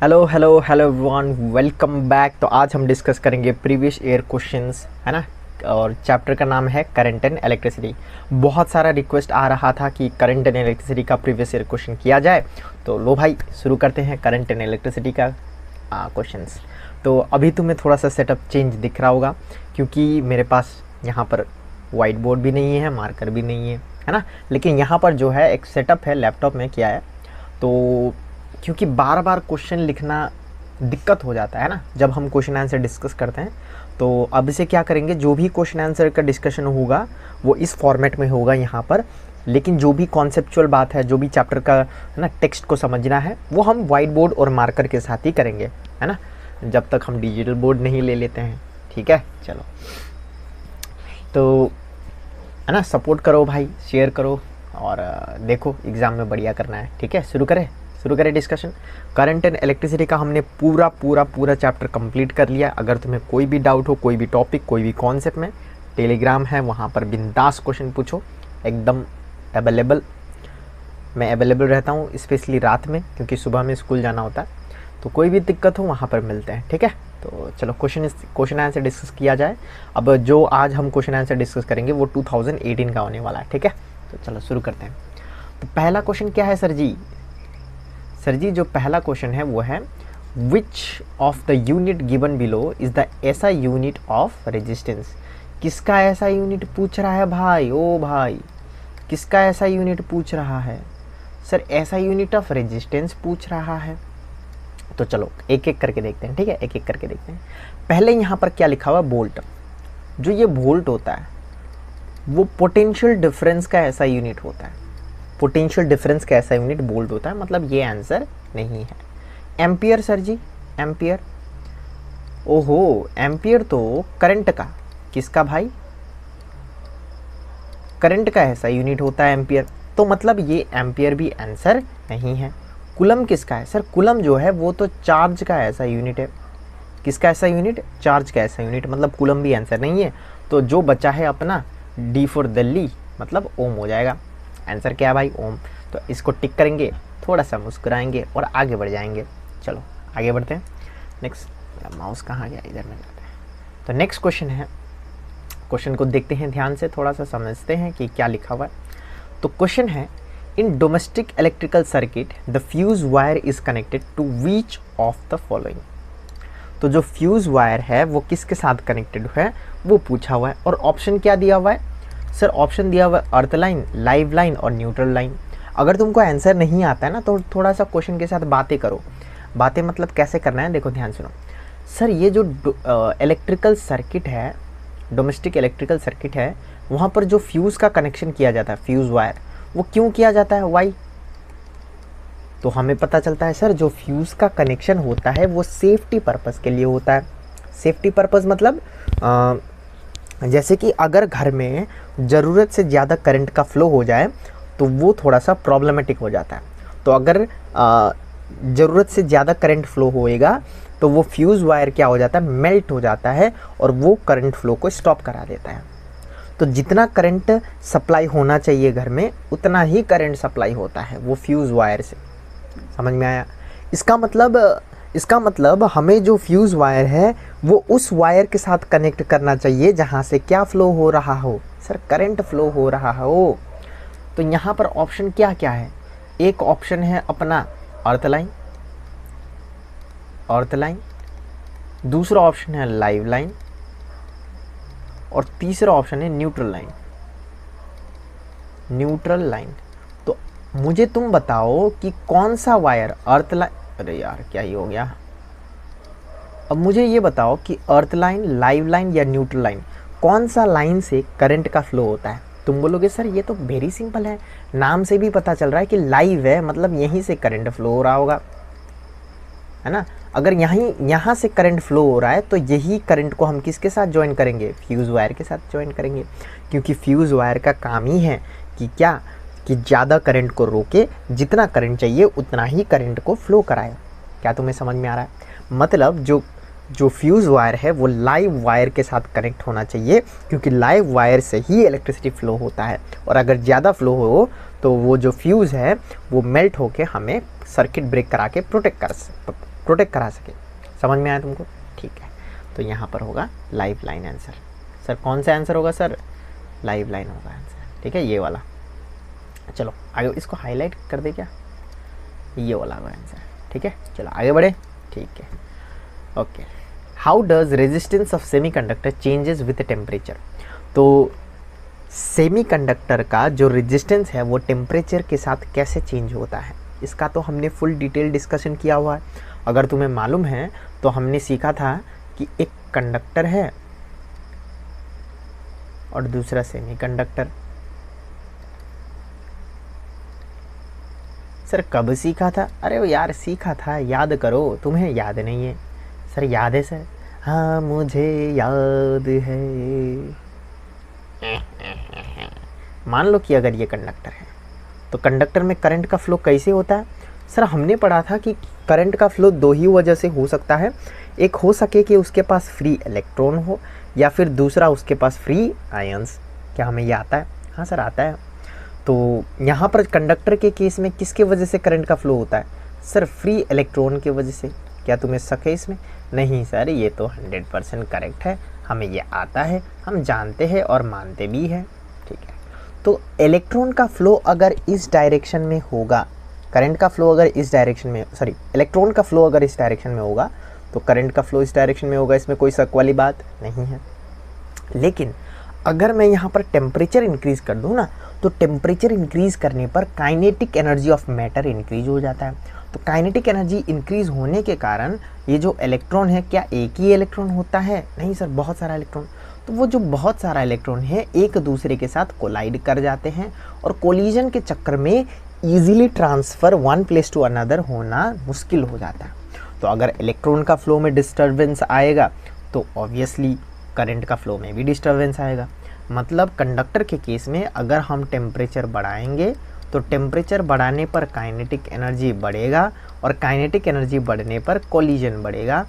Hello hello hello everyone, welcome back. तो आज हम डिस्कस करेंगे प्रीवियस ईयर क्वेश्चंस, है ना। और चैप्टर का नाम है करंट एंड इलेक्ट्रिसिटी। बहुत सारा रिक्वेस्ट आ रहा था कि करंट एंड इलेक्ट्रिसिटी का प्रीवियस ईयर क्वेश्चन किया जाए, तो लो भाई शुरू करते हैं करंट एंड इलेक्ट्रिसिटी का क्वेश्चंस। तो अभी तुम्हें थोड़ा सा सेटअप चेंज दिख रहा होगा, क्योंकि मेरे पास यहाँ पर वाइट बोर्ड भी नहीं है, मार्कर भी नहीं है ना। लेकिन यहाँ पर जो है एक सेटअप है लैपटॉप में किया है, तो क्योंकि बार बार क्वेश्चन लिखना दिक्कत हो जाता है ना जब हम क्वेश्चन आंसर डिस्कस करते हैं। तो अब से क्या करेंगे, जो भी क्वेश्चन आंसर का डिस्कशन होगा वो इस फॉर्मेट में होगा यहाँ पर। लेकिन जो भी कॉन्सेप्चुअल बात है, जो भी चैप्टर का है ना टेक्स्ट को समझना है, वो हम वाइट बोर्ड और मार्कर के साथ ही करेंगे, है ना, जब तक हम डिजिटल बोर्ड नहीं ले लेते हैं। ठीक है, चलो तो है ना, सपोर्ट करो भाई, शेयर करो और देखो एग्ज़ाम में बढ़िया करना है। ठीक है, शुरू करें डिस्कशन। करंट एंड इलेक्ट्रिसिटी का हमने पूरा चैप्टर कंप्लीट कर लिया। अगर तुम्हें कोई भी डाउट हो, कोई भी टॉपिक, कोई भी कॉन्सेप्ट में, टेलीग्राम है, वहाँ पर बिंदास क्वेश्चन पूछो, एकदम अवेलेबल। मैं अवेलेबल रहता हूँ स्पेशली रात में, क्योंकि सुबह में स्कूल जाना होता है। तो कोई भी दिक्कत हो वहाँ पर मिलते हैं। ठीक है, तो चलो क्वेश्चन आंसर डिस्कस किया जाए। अब जो आज हम क्वेश्चन आंसर डिस्कस करेंगे वो 2018 का होने वाला है। ठीक है, तो चलो शुरू करते हैं। तो पहला क्वेश्चन क्या है सर जी? जो पहला क्वेश्चन है वो है विच of the unit given below is the ऐसा यूनिट ऑफ रेजिस्टेंस। किसका ऐसा यूनिट पूछ रहा है भाई? ओ भाई, किसका ऐसा यूनिट पूछ रहा है सर? ऐसा यूनिट ऑफ रेजिस्टेंस पूछ रहा है। तो चलो एक एक करके देखते हैं। ठीक है, एक एक करके देखते हैं। पहले यहाँ पर क्या लिखा हुआ? वोल्ट। जो ये वोल्ट होता है वो पोटेंशियल डिफरेंस का ऐसा यूनिट होता है। पोटेंशियल डिफरेंस का ऐसा यूनिट वोल्ट होता है, मतलब ये आंसर नहीं है। एम्पियर सर जी, एम्पियर। ओहो, एम्पियर तो करंट का। किसका भाई? करंट का ऐसा यूनिट होता है एम्पियर। तो मतलब ये एम्पियर भी आंसर नहीं है। कूलम किसका है सर? कूलम जो है वो तो चार्ज का ऐसा यूनिट है। किसका ऐसा यूनिट? चार्ज का ऐसा यूनिट, मतलब कूलम भी आंसर नहीं है। तो जो बचा है अपना डी फॉर दिल्ली, मतलब ओम हो जाएगा। आंसर क्या है भाई? ओम। तो इसको टिक करेंगे, थोड़ा सा मुस्कुराएंगे और आगे बढ़ जाएंगे। चलो आगे बढ़ते हैं। नेक्स्ट, मेरा माउस कहाँ गया? इधर में जाते हैं। तो नेक्स्ट क्वेश्चन है, क्वेश्चन को देखते हैं ध्यान से, थोड़ा सा समझते हैं कि क्या लिखा हुआ है। तो क्वेश्चन है, in domestic electrical circuit the fuse wire is connected to which of the following. तो जो फ्यूज वायर है वो किसके साथ कनेक्टेड है वो पूछा हुआ है। और ऑप्शन क्या दिया हुआ है सर? ऑप्शन दिया हुआ है अर्थ लाइन, लाइव लाइन और न्यूट्रल लाइन। अगर तुमको आंसर नहीं आता है ना तो थोड़ा सा क्वेश्चन के साथ बातें करो। बातें मतलब कैसे करना है, देखो ध्यान सुनो। सर ये जो इलेक्ट्रिकल सर्किट है, डोमेस्टिक इलेक्ट्रिकल सर्किट है, वहाँ पर जो फ्यूज़ का कनेक्शन किया जाता है, फ्यूज़ वायर, वो क्यों किया जाता है? वाई? तो हमें पता चलता है सर जो फ्यूज़ का कनेक्शन होता है वो सेफ्टी पर्पज़ के लिए होता है। सेफ्टी पर्पज़ मतलब जैसे कि अगर घर में ज़रूरत से ज़्यादा करंट का फ्लो हो जाए तो वो थोड़ा सा प्रॉब्लमेटिक हो जाता है। तो अगर ज़रूरत से ज़्यादा करंट फ्लो होएगा तो वो फ्यूज़ वायर क्या हो जाता है? मेल्ट हो जाता है और वो करंट फ्लो को स्टॉप करा देता है। तो जितना करंट सप्लाई होना चाहिए घर में उतना ही करंट सप्लाई होता है वो फ्यूज़ वायर से। समझ में आया? इसका मतलब हमें जो फ्यूज़ वायर है वो उस वायर के साथ कनेक्ट करना चाहिए जहाँ से क्या फ़्लो हो रहा हो सर? करंट फ्लो हो रहा हो। तो यहाँ पर ऑप्शन क्या क्या है? एक ऑप्शन है अपना अर्थ लाइन, दूसरा ऑप्शन है लाइव लाइन और तीसरा ऑप्शन है न्यूट्रल लाइन। तो मुझे तुम बताओ कि कौन सा वायर अर्थ लाइन, अरे यार क्या ही हो गया। अब मुझे ये बताओ कि अर्थ लाइन, लाइव लाइन या न्यूट्रल लाइन, कौन सा लाइन से करंट का फ्लो होता है? तुम बोलोगे सर ये तो वेरी सिंपल है, नाम से भी पता चल रहा है कि लाइव है, मतलब यहीं से करंट फ्लो हो रहा होगा, है ना। अगर यहाँ से करंट फ्लो हो रहा है तो यही करंट को हम किसके साथ ज्वाइन करेंगे? फ्यूज़ वायर के साथ ज्वाइन करेंगे, क्योंकि फ्यूज़ वायर का काम ही है कि क्या, कि ज़्यादा करंट को रोके, जितना करंट चाहिए उतना ही करंट को फ्लो कराए। क्या तुम्हें समझ में आ रहा है? मतलब जो फ्यूज़ वायर है वो लाइव वायर के साथ कनेक्ट होना चाहिए, क्योंकि लाइव वायर से ही इलेक्ट्रिसिटी फ्लो होता है। और अगर ज़्यादा फ्लो हो तो वो जो फ्यूज़ है वो मेल्ट होके हमें सर्किट ब्रेक करा के प्रोटेक्ट प्रोटेक्ट करा सके। समझ में आया तुमको? ठीक है, तो यहाँ पर होगा लाइफ लाइन आंसर। सर कौन सा आंसर होगा सर? लाइफ लाइन होगा आंसर। ठीक है, ये वाला। चलो आगे इसको हाईलाइट कर दे क्या, ये वाला होगा आंसर। ठीक है, चलो आगे बढ़े। ठीक है, okay. How does resistance of semiconductor changes with temperature? तो सेमीकंडक्टर का जो रेजिस्टेंस है वो टेम्परेचर के साथ कैसे चेंज होता है, इसका तो हमने फुल डिटेल डिस्कशन किया हुआ है। अगर तुम्हें मालूम है तो हमने सीखा था कि एक कंडक्टर है और दूसरा सेमीकंडक्टर। सर कब सीखा था? अरे वो यार सीखा था, याद करो। तुम्हें याद नहीं है? सर याद है सर। हाँ मुझे याद है। मान लो कि अगर ये कंडक्टर है तो कंडक्टर में करंट का फ्लो कैसे होता है? सर हमने पढ़ा था कि करंट का फ्लो दो ही वजह से हो सकता है। एक हो सके कि उसके पास फ्री इलेक्ट्रॉन हो, या फिर दूसरा उसके पास फ्री आयंस। क्या हमें ये आता है? हाँ सर आता है। तो यहाँ पर कंडक्टर के केस में किसके वजह से करंट का फ्लो होता है? सर फ्री इलेक्ट्रॉन की वजह से। क्या तुम्हें शक है इसमें? नहीं सर, ये तो 100% करेक्ट है, हमें ये आता है, हम जानते हैं और मानते भी हैं। ठीक है, तो इलेक्ट्रॉन का फ्लो अगर इस डायरेक्शन में होगा, करंट का फ्लो अगर इस डायरेक्शन में, सॉरी इलेक्ट्रॉन का फ्लो अगर इस डायरेक्शन में होगा तो करंट का फ्लो इस डायरेक्शन में होगा, इसमें कोई शक वाली बात नहीं है। लेकिन अगर मैं यहाँ पर टेम्परेचर इंक्रीज कर दूँ ना, तो टेम्परेचर इंक्रीज करने पर kinetic energy of matter increase हो जाता है। तो काइनेटिक एनर्जी इंक्रीज होने के कारण ये जो इलेक्ट्रॉन है, क्या एक ही इलेक्ट्रॉन होता है? नहीं सर, बहुत सारा इलेक्ट्रॉन। तो वो जो बहुत सारा इलेक्ट्रॉन है एक दूसरे के साथ कोलाइड कर जाते हैं और कोलिजन के चक्कर में easily transfer one place to another होना मुश्किल हो जाता है। तो अगर इलेक्ट्रॉन का फ्लो में डिस्टर्बेंस आएगा तो ऑब्वियसली करंट का फ्लो में भी डिस्टर्बेंस आएगा। मतलब कंडक्टर के केस में अगर हम टेम्परेचर बढ़ाएंगे तो टेम्परेचर बढ़ाने पर काइनेटिक एनर्जी बढ़ेगा और काइनेटिक एनर्जी बढ़ने पर कोलिजन बढ़ेगा।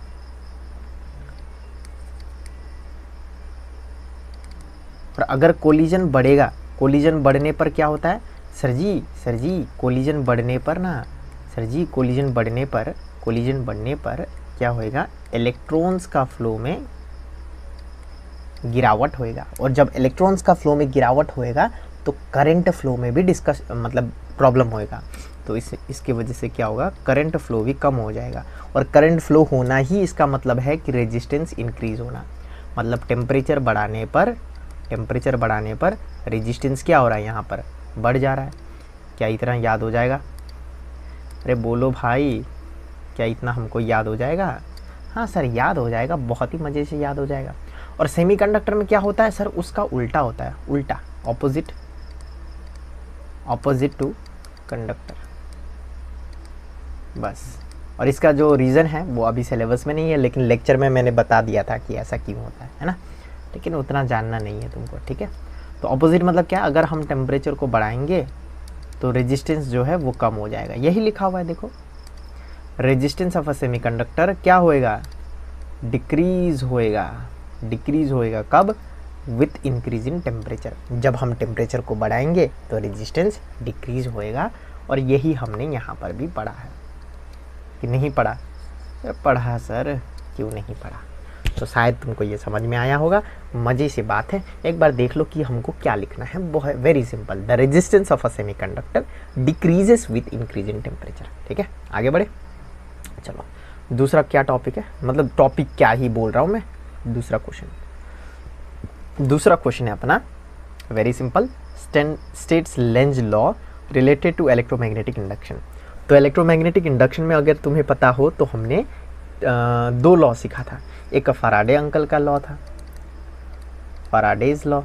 और अगर कोलिजन बढ़ेगा, कोलिजन बढ़ने पर क्या होता है? सर जी कोलिजन बढ़ने पर ना, सर जी कोलिजन बढ़ने पर क्या होएगा? इलेक्ट्रॉन्स का फ्लो में गिरावट होएगा। और जब इलेक्ट्रॉन्स का फ्लो में गिरावट होएगा तो करंट फ्लो में भी प्रॉब्लम होएगा। तो इसकी वजह से क्या होगा? करंट फ्लो भी कम हो जाएगा। और करंट फ्लो होना ही इसका मतलब है कि रेजिस्टेंस इंक्रीज होना। मतलब टेम्परेचर बढ़ाने पर रेजिस्टेंस क्या हो रहा है? यहाँ पर बढ़ जा रहा है। क्या इतना याद हो जाएगा? अरे बोलो भाई, क्या इतना हमको याद हो जाएगा? हाँ सर याद हो जाएगा, बहुत ही मज़े से याद हो जाएगा। और सेमीकंडक्टर में क्या होता है सर? उसका उल्टा होता है, उल्टा, ऑपोजिट टू कंडक्टर, बस। और इसका जो रीज़न है वो अभी सिलेबस में नहीं है, लेकिन लेक्चर में मैंने बता दिया था कि ऐसा क्यों होता है ना, लेकिन उतना जानना नहीं है तुमको। ठीक है, तो ऑपोजिट मतलब क्या? अगर हम टेम्परेचर को बढ़ाएंगे तो रेजिस्टेंस जो है वो कम हो जाएगा। यही लिखा हुआ है देखो, रेजिस्टेंस ऑफ अ सेमीकंडक्टर क्या होएगा? डिक्रीज होएगा। कब? With increase in temperature. जब हम टेम्परेचर को बढ़ाएंगे तो रेजिस्टेंस डिक्रीज होएगा। और यही हमने यहाँ पर भी पढ़ा है कि नहीं पढ़ा? पढ़ा सर, क्यों नहीं पढ़ा? तो शायद तुमको ये समझ में आया होगा। मज़े से बात है, एक बार देख लो कि हमको क्या लिखना है। वो है very simple, the resistance of a semiconductor decreases with increase in temperature. ठीक है, आगे बढ़े। चलो दूसरा क्या टॉपिक है, मतलब टॉपिक क्या ही बोल रहा हूँ मैं। दूसरा क्वेश्चन है अपना very simple, states Lenz law related to electromagnetic induction. तो इलेक्ट्रोमैग्नेटिक इंडक्शन में अगर तुम्हें पता हो तो हमने दो लॉ सीखा था। एक फैराडे अंकल का लॉ था, फैराडेज लॉ,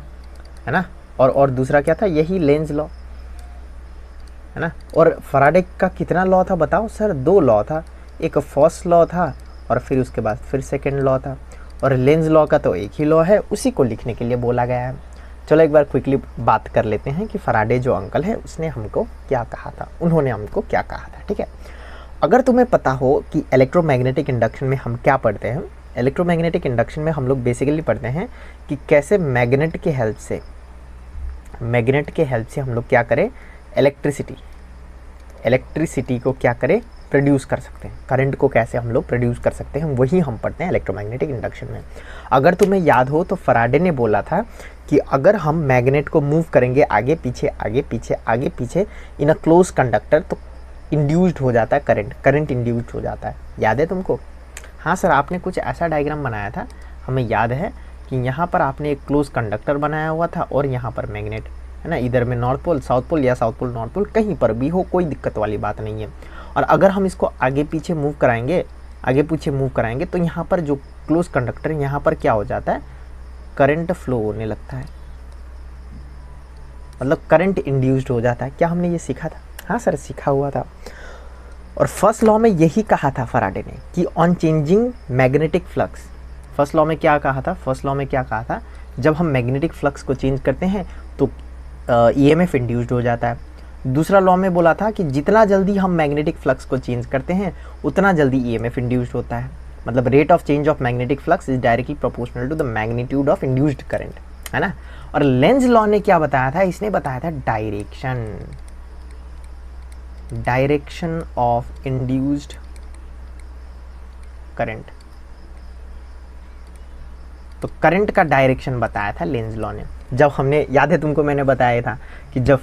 है ना, और दूसरा क्या था? यही लेंज लॉ, है ना। और फैराडे का कितना लॉ था बताओ? सर दो लॉ था, एक फर्स्ट लॉ था और फिर उसके बाद फिर सेकेंड लॉ था। और लेंज लॉ का तो एक ही लॉ है, उसी को लिखने के लिए बोला गया है। चलो एक बार क्विकली बात कर लेते हैं कि फैराडे जो अंकल है उसने हमको क्या कहा था, उन्होंने हमको क्या कहा था। ठीक है, अगर तुम्हें पता हो कि इलेक्ट्रोमैग्नेटिक इंडक्शन में हम क्या पढ़ते हैं, इलेक्ट्रोमैग्नेटिक इंडक्शन में हम लोग बेसिकली पढ़ते हैं कि कैसे मैग्नेट के हेल्प से हम लोग क्या करें? इलेक्ट्रिसिटी को क्या करें? प्रोड्यूस कर सकते हैं, करंट को कैसे हम लोग प्रोड्यूस कर सकते हैं, वही हम पढ़ते हैं इलेक्ट्रोमैग्नेटिक इंडक्शन में। अगर तुम्हें याद हो तो फैराडे ने बोला था कि अगर हम मैग्नेट को मूव करेंगे आगे पीछे आगे पीछे आगे पीछे इन अ क्लोज कंडक्टर तो इंड्यूस्ड हो जाता है करंट, करंट इंड्यूस्ड हो जाता है। याद है तुमको? हाँ सर, आपने कुछ ऐसा डायग्राम बनाया था, हमें याद है कि यहाँ पर आपने एक क्लोज कंडक्टर बनाया हुआ था और यहाँ पर मैग्नेट, है ना, इधर में नॉर्थ पोल साउथ पोल या साउथ पोल नॉर्थ पोल, कहीं पर भी हो, कोई दिक्कत वाली बात नहीं है। और अगर हम इसको आगे पीछे मूव कराएंगे, आगे पीछे मूव कराएंगे तो यहाँ पर जो क्लोज कंडक्टर है यहाँ पर क्या हो जाता है, करंट फ्लो होने लगता है, मतलब करंट इंड्यूस्ड हो जाता है। क्या हमने ये सीखा था? हाँ सर, सीखा हुआ था। और फर्स्ट लॉ में यही कहा था फैराडे ने कि on changing magnetic flux, first law में क्या कहा था, फर्स्ट लॉ में क्या कहा था, जब हम मैग्नेटिक फ्लक्स को चेंज करते हैं तो ईएमएफ इंड्यूस्ड हो जाता है। दूसरा लॉ में बोला था कि जितना जल्दी हम मैग्नेटिक फ्लक्स को चेंज करते हैं उतना जल्दी ईएमएफ इंड्यूस्ड होता है, मतलब rate of change of magnetic flux is directly proportional to the magnitude of induced current, है ना। और लेंज लॉ ने क्या बताया था, इसने बताया था डायरेक्शन ऑफ इंड्यूस्ड करंट, तो करंट का डायरेक्शन बताया था लेंज लॉ ने। जब हमने, याद है तुमको, मैंने बताया था कि जब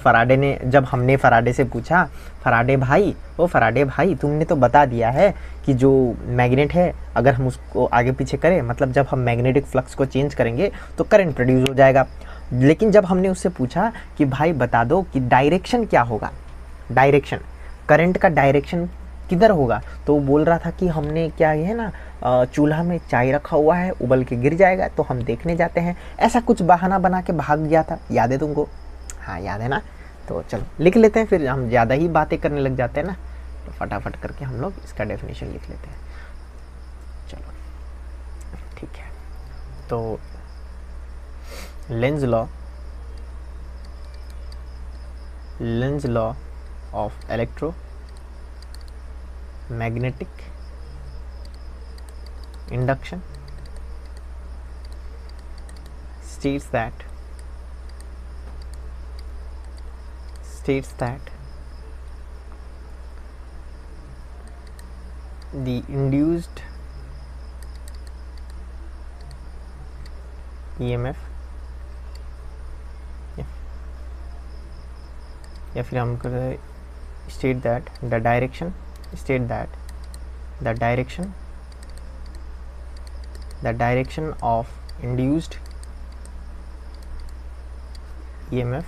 हमने फैराडे से पूछा, फैराडे भाई तुमने तो बता दिया है कि जो मैग्नेट है अगर हम उसको आगे पीछे करें, मतलब जब हम मैग्नेटिक फ्लक्स को चेंज करेंगे तो करंट प्रोड्यूस हो जाएगा। लेकिन जब हमने उससे पूछा कि भाई बता दो कि डायरेक्शन क्या होगा, डायरेक्शन, करंट का डायरेक्शन किधर होगा, तो वो बोल रहा था कि हमने क्या है ना, चूल्हा में चाय रखा हुआ है, उबल के गिर जाएगा तो हम देखने जाते हैं, ऐसा कुछ बहाना बना के भाग गया था। याद है तुमको? हाँ याद है ना। तो चलो लिख लेते हैं, फिर हम ज़्यादा ही बातें करने लग जाते हैं ना, तो फटाफट करके हम लोग इसका डेफिनेशन लिख लेते हैं। चलो ठीक है, तो Lenz law of electromagnetic induction states that the induced EMF या फिर हम करें state that the direction of induced EMF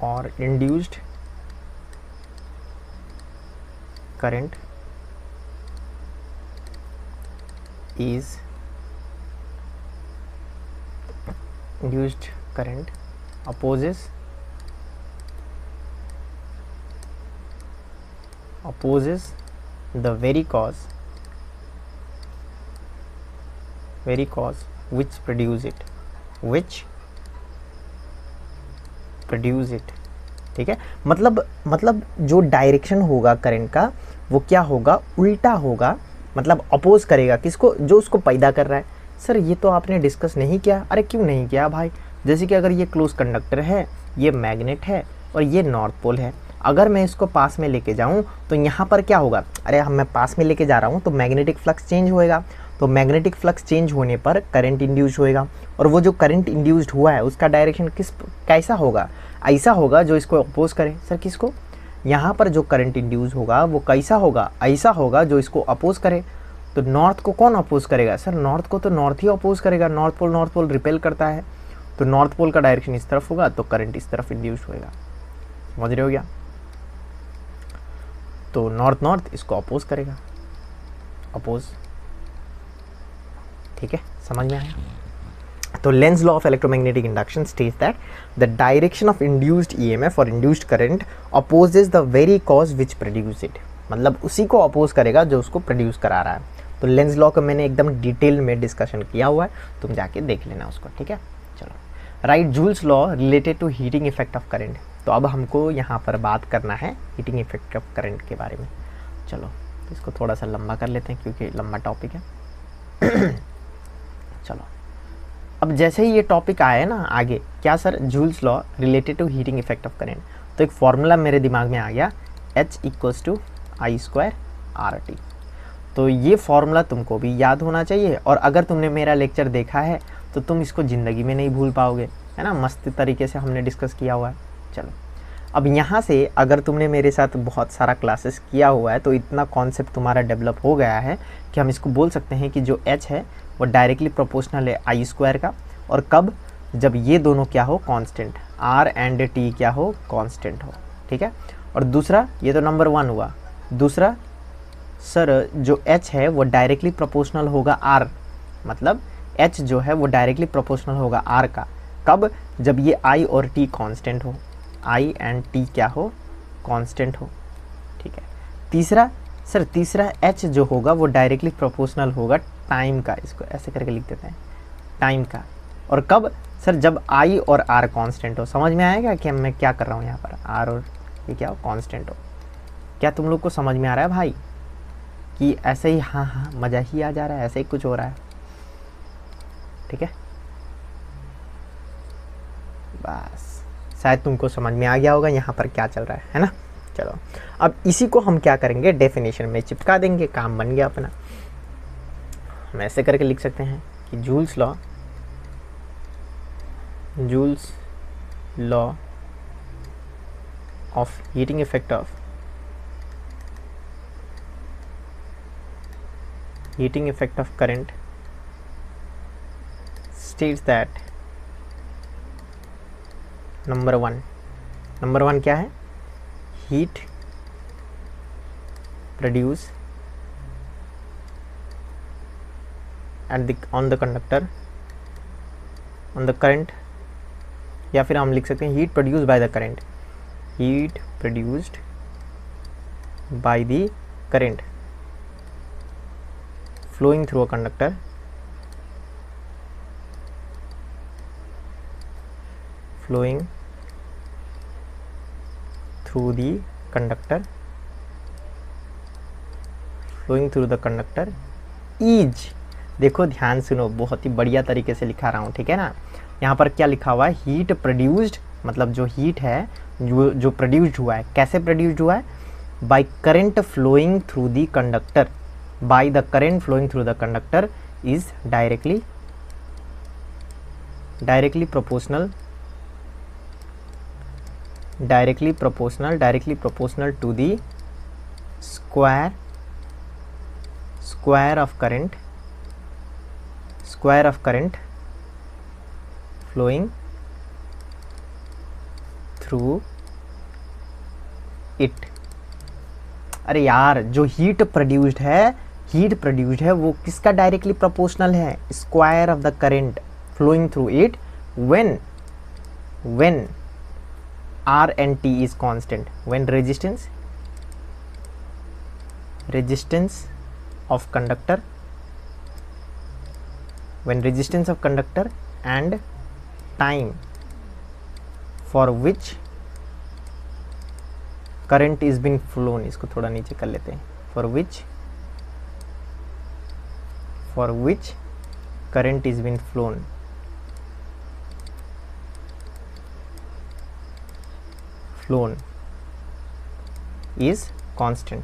or induced current opposes the very cause which produce it, ठीक है। मतलब जो डायरेक्शन होगा करंट का वो क्या होगा, उल्टा होगा, मतलब अपोज करेगा किसको, जो उसको पैदा कर रहा है। सर ये तो आपने डिस्कस नहीं किया। अरे क्यों नहीं किया भाई? जैसे कि अगर ये क्लोज कंडक्टर है, ये मैग्नेट है और ये नॉर्थ पोल है, अगर मैं इसको पास में लेके जाऊं तो यहाँ पर क्या होगा, अरे हम मैं पास में लेके जा रहा हूँ तो मैग्नेटिक फ्लक्स चेंज होएगा, तो मैग्नेटिक फ्लक्स चेंज होने पर करंट इंड्यूस होएगा, और वो जो करंट इंड्यूस्ड हुआ है उसका डायरेक्शन कैसा होगा, ऐसा होगा जो इसको अपोज करे। सर किसको? यहाँ पर जो करंट इंड्यूस होगा वो कैसा होगा, ऐसा होगा जो इसको अपोज करे। तो नॉर्थ को कौन अपोज करेगा? सर नॉर्थ को तो नॉर्थ ही अपोज करेगा, नॉर्थ पोल रिपेल करता है, तो नॉर्थ पोल का डायरेक्शन इस तरफ होगा तो करंट इस तरफ इंड्यूस होएगा। समझ रहे हो क्या? तो नॉर्थ इसको अपोज करेगा, अपोज, ठीक है, समझ में आया? तो Lenz law of electromagnetic induction states that the direction of induced EMF और induced current opposes the very cause which produce it, मतलब उसी को अपोज करेगा जो उसको प्रोड्यूस करा रहा है। तो लेंज लॉ का मैंने एकदम डिटेल में डिस्कशन किया हुआ है, तुम जाके देख लेना उसको, ठीक है। चलो, right Joule's law related to heating effect of current. तो अब हमको यहाँ पर बात करना है हीटिंग इफेक्ट ऑफ करंट के बारे में। चलो इसको थोड़ा सा लंबा कर लेते हैं क्योंकि लंबा टॉपिक है। चलो, अब जैसे ही ये टॉपिक आया ना आगे, क्या sir, Joule's law related to heating effect of current, तो एक फॉर्मूला मेरे दिमाग में आ गया H equals to I square R T. तो ये फॉर्मूला तुमको भी याद होना चाहिए, और अगर तुमने मेरा लेक्चर देखा है तो तुम इसको ज़िंदगी में नहीं भूल पाओगे, है ना। मस्त तरीके से हमने डिस्कस किया हुआ है। चलो अब यहाँ से अगर तुमने मेरे साथ बहुत सारा क्लासेस किया हुआ है तो इतना कॉन्सेप्ट तुम्हारा डेवलप हो गया है कि हम इसको बोल सकते हैं कि जो H है वो डायरेक्टली प्रोपोर्शनल है आई स्क्वायर का, और कब, जब ये दोनों क्या हो, कांस्टेंट, R एंड T क्या हो, कांस्टेंट हो, ठीक है। और दूसरा, ये तो नंबर 1 हुआ। दूसरा सर जो H है वो डायरेक्टली प्रोपोर्शनल होगा R, मतलब H जो है वो डायरेक्टली प्रोपोर्शनल होगा R का, कब, जब ये I और T कांस्टेंट हो, I एंड T क्या हो, कांस्टेंट हो, ठीक है। तीसरा सर, तीसरा H जो होगा वो डायरेक्टली प्रोपोर्शनल होगा टाइम का, इसको ऐसे करके लिख देते हैं, टाइम का, और कब सर, जब I और R कांस्टेंट हो। समझ में आएगा कि मैं क्या कर रहा हूँ यहाँ पर, R और ये क्या हो, कांस्टेंट हो। क्या तुम लोग को समझ में आ रहा है भाई कि ऐसे ही, हाँ हाँ मज़ा ही आ जा रहा है, ऐसे ही कुछ हो रहा है, ठीक है। बस शायद तुमको समझ में आ गया होगा यहाँ पर क्या चल रहा है ना। चलो अब इसी को हम क्या करेंगे, डेफिनेशन में चिपका देंगे, काम बन गया अपना। हम ऐसे करके लिख सकते हैं कि joules law of heating effect of current states that number one क्या है, heat produce on the conductor on the current, या फिर हम लिख सकते हैं heat produce by the current, heat produced by the current flowing through a conductor flowing through the conductor is, देखो ध्यान सुनो, बहुत ही बढ़िया तरीके से लिखा रहा हूँ, ठीक है ना। यहाँ पर क्या लिखा हुआ है, हीट प्रोड्यूस्ड, मतलब जो हीट है जो प्रोड्यूस्ड हुआ है, कैसे प्रोड्यूस्ड हुआ है, by current flowing through the conductor, by the current flowing through the conductor is directly proportional to the square of current flowing through it। अरे यार, जो हीट प्रोड्यूस्ड है वो किसका डायरेक्टली प्रोपोर्शनल है, square of the current flowing through it when R and T is constant, when resistance of conductor and time for which current is being flown, इसको थोड़ा नीचे कर लेते हैं, for which current is being flown is constant।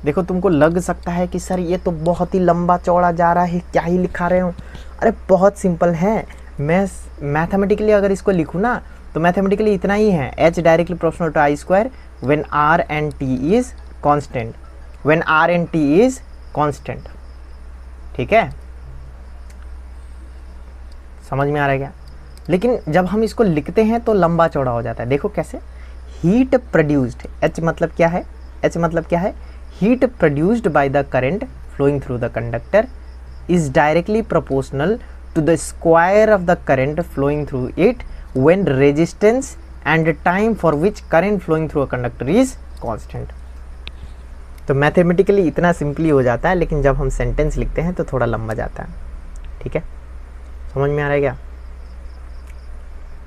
देखो तुमको लग सकता है कि सर ये तो बहुत ही लंबा चौड़ा जा रहा है, क्या ही लिखा रहे हो। अरे बहुत सिंपल है, मैं मैथमेटिकली अगर इसको लिखूँ ना तो मैथमेटिकली इतना ही है, H directly proportional to I square when R and T is constant, ठीक है। समझ में आ रहा है क्या। लेकिन जब हम इसको लिखते हैं तो लंबा चौड़ा हो जाता है। देखो कैसे, हीट प्रोड्यूस्ड, H मतलब क्या है, heat produced by the current flowing through the conductor is directly proportional to the square of the current flowing through it when resistance and time for which current flowing through a conductor is constant। तो mathematically इतना simply हो जाता है, लेकिन जब हम sentence लिखते हैं तो थोड़ा लंबा जाता है, ठीक है। समझ में आ रहा है क्या,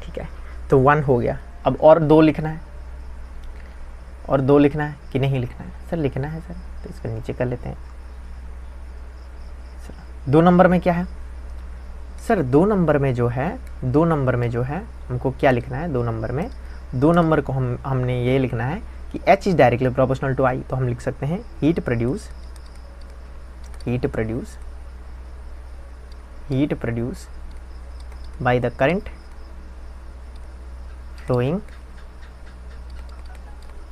ठीक है। तो 1 हो गया, अब और 2 लिखना है, कि नहीं लिखना है, सर लिखना है सर, तो इसको नीचे कर लेते हैं। 2 नंबर में क्या है सर, 2 नंबर में जो है हमको क्या लिखना है, 2 नंबर को हमने ये लिखना है कि H is directly proportional to I, तो हम लिख सकते हैं heat produce by the current flowing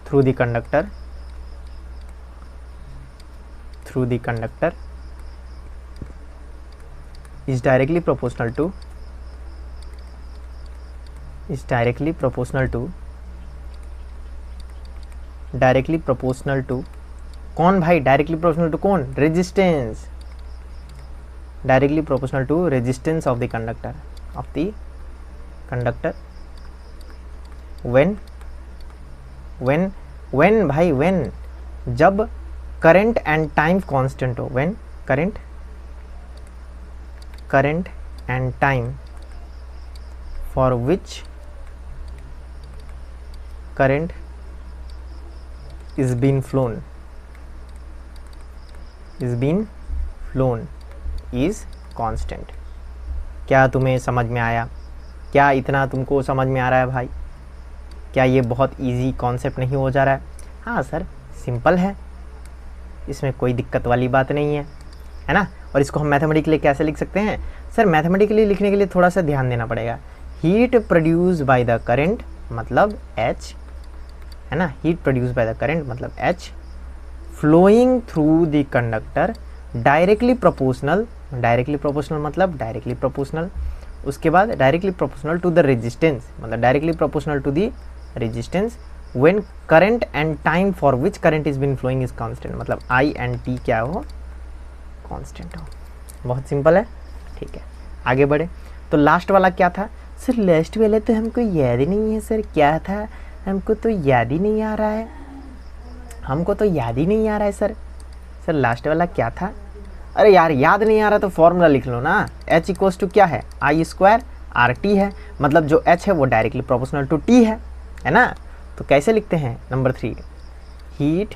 through the conductor is directly proportional to कौन भाई, डायरेक्टली प्रोपोर्शनल टू कौन, resistance, directly proportional to resistance of the conductor when भाई when जब करंट एंड टाइम कांस्टेंट हो, when current and time for which current is been flown is constant। क्या तुम्हें समझ में आया? क्या इतना तुमको समझ में आ रहा है भाई? क्या ये बहुत इजी कॉन्सेप्ट नहीं हो जा रहा है? हाँ सर, सिंपल है, इसमें कोई दिक्कत वाली बात नहीं है ना। और इसको हम मैथमेटिकली कैसे लिख सकते हैं? सर मैथमेटिकली लिखने के लिए थोड़ा सा ध्यान देना पड़ेगा। Heat produce by the current मतलब H, है ना, heat produce by the current मतलब H, flowing through the conductor directly proportional मतलब डायरेक्टली प्रोपोर्शनल, उसके बाद directly proportional to the resistance मतलब directly proportional to the resistance when current and time for which current is been flowing is constant मतलब I and T क्या हो, constant हो। बहुत simple है, ठीक है, आगे बढ़े। तो लास्ट वाला क्या था सर? लास्ट वाला तो हमको याद ही नहीं है सर, क्या था? हमको तो याद ही नहीं आ रहा है, सर लास्ट वाला क्या था? अरे यार याद नहीं आ रहा तो फॉर्मूला लिख लो ना, H इक्वल्स टू क्या है, I स्क्वायर RT है, मतलब जो H है वो डायरेक्टली प्रोपोर्शनल टू T है ना। तो कैसे लिखते हैं? Number 3, heat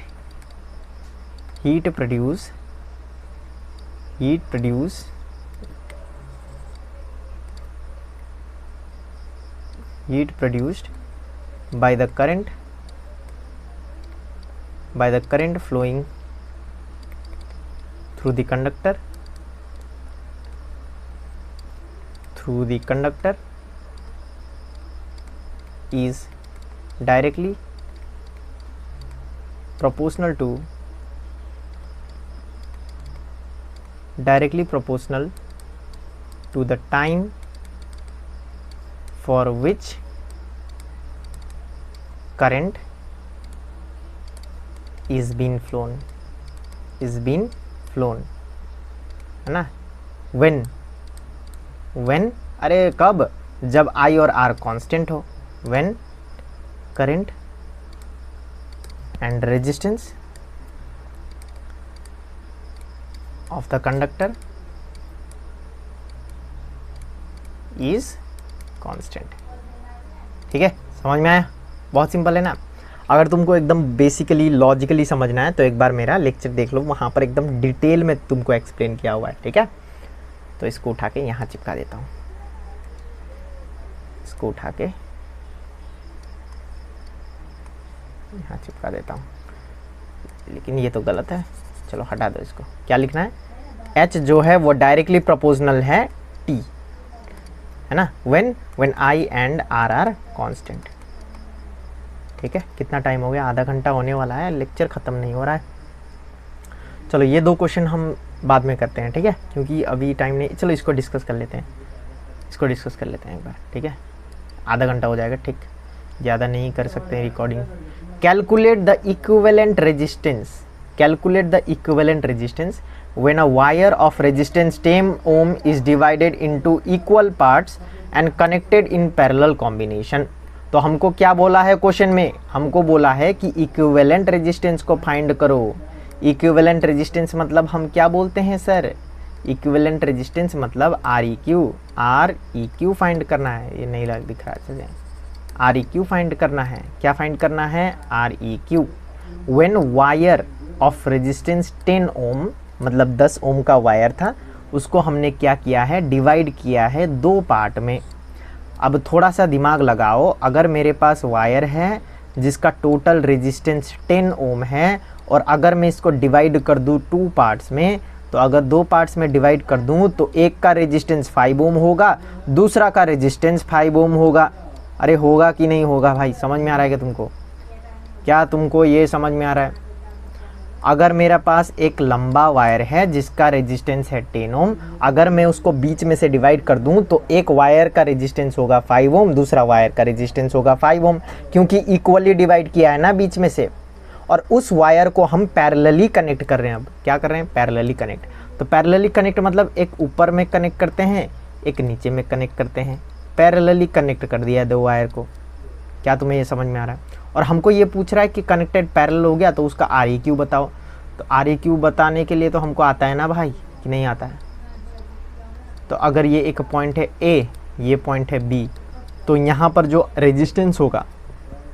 produced by the current flowing through the conductor is directly proportional to the time for which current is being flown है ना। when अरे कब? जब I और R कांस्टेंट हो, when current and resistance of the conductor is constant। ठीक है, समझ में आया? बहुत सिंपल है ना। अगर तुमको एकदम बेसिकली लॉजिकली समझना है तो एक बार मेरा लेक्चर देख लो, वहाँ पर एकदम डिटेल में तुमको एक्सप्लेन किया हुआ है, ठीक है। तो इसको उठा के यहाँ चिपका देता हूँ, इसको उठा के यहाँ चिपका देता हूँ, लेकिन ये तो गलत है, चलो हटा दो इसको। क्या लिखना है? H जो है वो डायरेक्टली प्रोपोर्शनल है T, है ना, when I and R are constant। ठीक है, कितना टाइम हो गया? आधा घंटा होने वाला है, लेक्चर ख़त्म नहीं हो रहा है। चलो ये 2 क्वेश्चन हम बाद में करते हैं, ठीक है, क्योंकि अभी टाइम नहीं। चलो इसको डिस्कस कर लेते हैं एक बार, ठीक है, आधा घंटा हो जाएगा, ठीक, ज़्यादा नहीं कर सकते हैं recording. Calculate the equivalent resistance when a wire of resistance 10 ohm is divided into equal parts and connected in parallel combination। तो हमको क्या बोला है क्वेश्चन में? हमको बोला है कि इक्विवेलेंट रेजिस्टेंस को फाइंड करो। इक्विवेलेंट रेजिस्टेंस मतलब हम क्या बोलते हैं सर? इक्विवेलेंट रेजिस्टेंस मतलब आर ई क्यू फाइंड करना है। ये नहीं दिख रहा है, चलिए आर ई क्यू फाइंड करना है। क्या फाइंड करना है? R E Q. When wire of resistance 10 ओम मतलब 10 ओम का वायर था, उसको हमने क्या किया है? डिवाइड किया है 2 पार्ट में। अब थोड़ा सा दिमाग लगाओ, अगर मेरे पास वायर है जिसका टोटल रेजिस्टेंस 10 ओम है, और अगर मैं इसको डिवाइड कर दूँ 2 पार्ट्स में, तो अगर 2 पार्ट्स में डिवाइड कर दूँ तो एक का रेजिस्टेंस 5 ओम होगा, दूसरा का रेजिस्टेंस 5 ओम होगा। अरे होगा कि नहीं होगा भाई, समझ में आ रहा है क्या तुमको? क्या तुमको ये समझ में आ रहा है? अगर मेरा पास एक लंबा वायर है जिसका रेजिस्टेंस है 10 ओम, अगर मैं उसको बीच में से डिवाइड कर दूं तो एक वायर का रेजिस्टेंस होगा 5 ओम, दूसरा वायर का रेजिस्टेंस होगा 5 ओम, क्योंकि इक्वली डिवाइड किया है ना बीच में से। और उस वायर को हम पैरेलली कनेक्ट कर रहे हैं। अब क्या कर रहे हैं? Parallelly connect. तो पैरेलली कनेक्ट मतलब एक ऊपर में कनेक्ट करते हैं, एक नीचे में कनेक्ट करते हैं। पैरेलली कनेक्ट कर दिया है 2 वायर को। क्या तुम्हें ये समझ में आ रहा है? और हमको ये पूछ रहा है कि कनेक्टेड पैरेलल हो गया तो उसका REQ बताओ। तो REQ बताने के लिए तो हमको आता है ना भाई, कि नहीं आता है? तो अगर ये एक पॉइंट है A, ये पॉइंट है B, तो यहाँ पर जो रेजिस्टेंस होगा,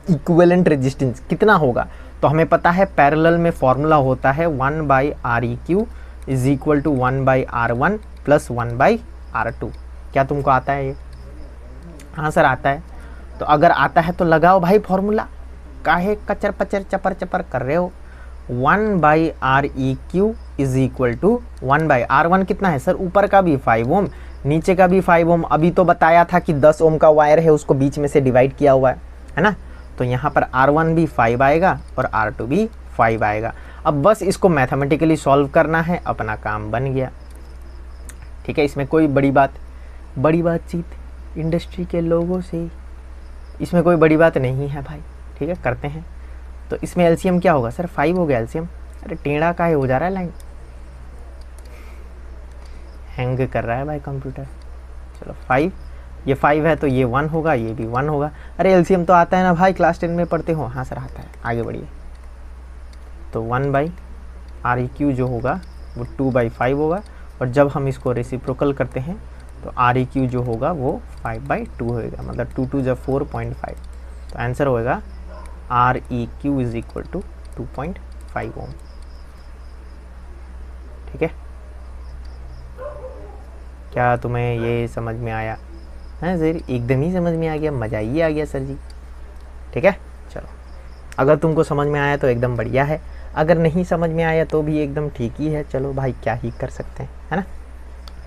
इक्विवेलेंट रेजिस्टेंस कितना होगा? तो हमें पता है पैरेलल में फॉर्मूला होता है 1/REQ is equal to 1/R1 plus 1/R2। क्या तुमको आता है ये? हाँ सर आता है। तो अगर आता है तो लगाओ भाई फॉर्मूला, काहे कचर पचर चपर चपर कर रहे हो? 1/REQ is equal to 1/R1 कितना है सर? ऊपर का भी 5 ओम, नीचे का भी 5 ओम। अभी तो बताया था कि 10 ओम का वायर है, उसको बीच में से डिवाइड किया हुआ है ना? तो यहाँ पर R1 भी 5 आएगा और R2 भी 5 आएगा। अब बस इसको मैथमेटिकली सॉल्व करना है, अपना काम बन गया। ठीक है, इसमें कोई बड़ी बातचीत इंडस्ट्री के लोगों से इसमें कोई बड़ी बात नहीं है भाई। ठीक है, करते हैं। तो इसमें एलसीएम क्या होगा सर? 5 हो गया एलसीएम। अरे टेढ़ा काहे हो जा रहा है लाइन, हैंग कर रहा है भाई कंप्यूटर। चलो 5, ये 5 है तो ये 1 होगा, ये भी 1 होगा। अरे एलसीएम तो आता है ना भाई, क्लास 10 में पढ़ते हो। हाँ सर आता है, आगे बढ़िए। तो 1/REQ जो होगा वो 2/5 होगा, और जब हम इसको रेसिप्रोकल करते हैं तो REQ जो होगा वो 5/2 होगा, मतलब 2 2 जब 4.5। तो आंसर होएगा REQ इज इक्वल टू 2.5 ओम। ठीक है, क्या तुम्हें ये समझ में आया? है सर, एकदम ही समझ में आ गया, मज़ा ही आ गया सर जी। ठीक है, चलो अगर तुमको समझ में आया तो एकदम बढ़िया है, अगर नहीं समझ में आया तो भी एकदम ठीक ही है। चलो भाई, क्या ही कर सकते हैं, है ना?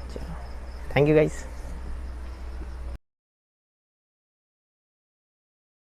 चलो, थैंक यू गाइस।